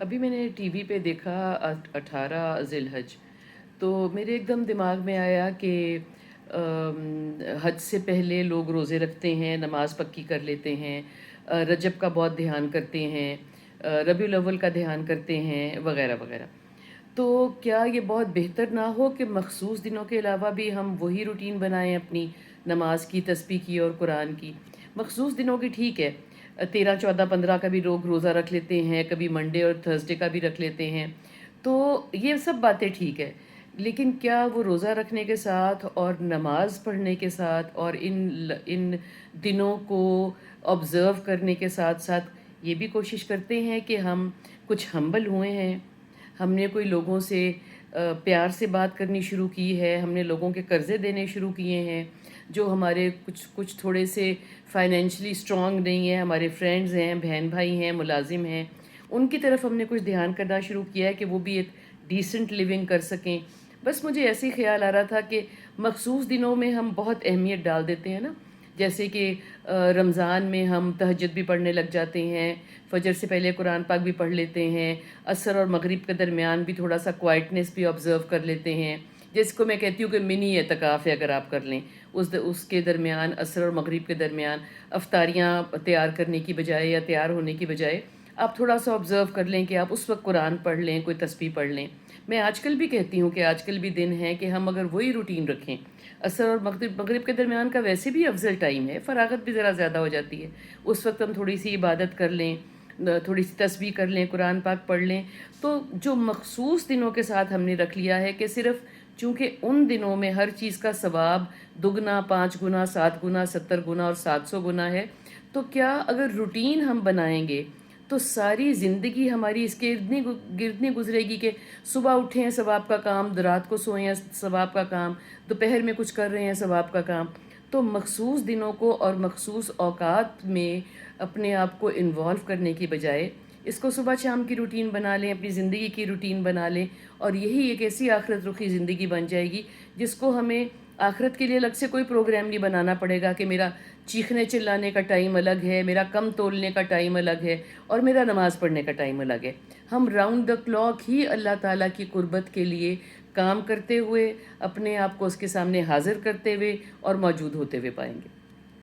ابھی میں نے ٹی وی پہ دیکھا 18 ذی الحج، تو میرے ایک دم دماغ میں آیا کہ حج سے پہلے لوگ روزے رکھتے ہیں، نماز پکی کر لیتے ہیں، رجب کا بہت دھیان کرتے ہیں، ربیع الاول کا دھیان کرتے ہیں وغیرہ وغیرہ۔ تو کیا یہ بہت بہتر نہ ہو کہ مخصوص دنوں کے علاوہ بھی ہم وہی روٹین بنائیں اپنی نماز کی، تسبیح کی اور قرآن کی؟ مخصوص دنوں کی ٹھیک ہے، 13 14 15 کا بھی لوگ روزہ رکھ لیتے ہیں، کبھی منڈے اور تھرسڈے کا بھی رکھ لیتے ہیں، تو یہ سب باتیں ٹھیک ہے، لیکن کیا وہ روزہ رکھنے کے ساتھ اور نماز پڑھنے کے ساتھ اور ان دنوں کو آبزرو کرنے کے ساتھ ساتھ یہ بھی کوشش کرتے ہیں کہ ہم کچھ ہمبل ہوئے ہیں، ہم نے کوئی لوگوں سے پیار سے بات کرنی شروع کی ہے، ہم نے لوگوں کے قرضے دینے شروع کیے ہیں، جو ہمارے کچھ تھوڑے سے فائنینشلی اسٹرانگ نہیں ہیں، ہمارے فرینڈز ہیں، بہن بھائی ہیں، ملازم ہیں، ان کی طرف ہم نے کچھ دھیان کرنا شروع کیا ہے کہ وہ بھی ایک ڈیسنٹ لیونگ کر سکیں۔ بس مجھے ایسے ہی خیال آ رہا تھا کہ مخصوص دنوں میں ہم بہت اہمیت ڈال دیتے ہیں نا، جیسے کہ رمضان میں ہم تہجد بھی پڑھنے لگ جاتے ہیں، فجر سے پہلے قرآن پاک بھی پڑھ لیتے ہیں، عصر اور مغرب کے درمیان بھی تھوڑا سا کوائٹنس بھی آبزرو کر لیتے ہیں، جس کو میں کہتی ہوں کہ منی اعتکاف ہے اگر آپ کر لیں، اس کے درمیان، عصر اور مغرب کے درمیان افطاریاں تیار کرنے کی بجائے یا تیار ہونے کی بجائے آپ تھوڑا سا آبزرو کر لیں کہ آپ اس وقت قرآن پڑھ لیں، کوئی تسبیح پڑھ لیں۔ میں آج کل بھی کہتی ہوں کہ آج کل بھی دن ہے کہ ہم اگر وہی روٹین رکھیں، عصر اور مغرب کے درمیان کا ویسے بھی افضل ٹائم ہے، فراغت بھی ذرا زیادہ ہو جاتی ہے، اس وقت ہم تھوڑی سی عبادت کر لیں، تھوڑی سی تسبیح کر لیں، قرآن پاک پڑھ لیں، تو جو مخصوص دنوں کے ساتھ ہم نے رکھ لیا ہے کہ صرف چونکہ ان دنوں میں ہر چیز کا ثواب دگنا، 5 گنا، 7 گنا، 70 گنا اور 700 گنا ہے، تو کیا اگر روٹین ہم بنائیں گے تو ساری زندگی ہماری اس کے گرد نہیں گزرے گی کہ صبح اٹھے ہیں ثواب کا کام، رات کو سوئے ہیں ثواب کا کام، دوپہر میں کچھ کر رہے ہیں ثواب کا کام۔ تو مخصوص دنوں کو اور مخصوص اوقات میں اپنے آپ کو انوالو کرنے کی بجائے اس کو صبح شام کی روٹین بنا لیں، اپنی زندگی کی روٹین بنا لیں، اور یہی ایک ایسی آخرت رخی زندگی بن جائے گی جس کو ہمیں آخرت کے لیے الگ سے کوئی پروگرام نہیں بنانا پڑے گا کہ میرا چیخنے چلانے کا ٹائم الگ ہے، میرا کم تولنے کا ٹائم الگ ہے، اور میرا نماز پڑھنے کا ٹائم الگ ہے۔ ہم راؤنڈ دا کلاک ہی اللہ تعالیٰ کی قربت کے لیے کام کرتے ہوئے، اپنے آپ کو اس کے سامنے حاضر کرتے ہوئے اور موجود ہوتے ہوئے پائیں گے۔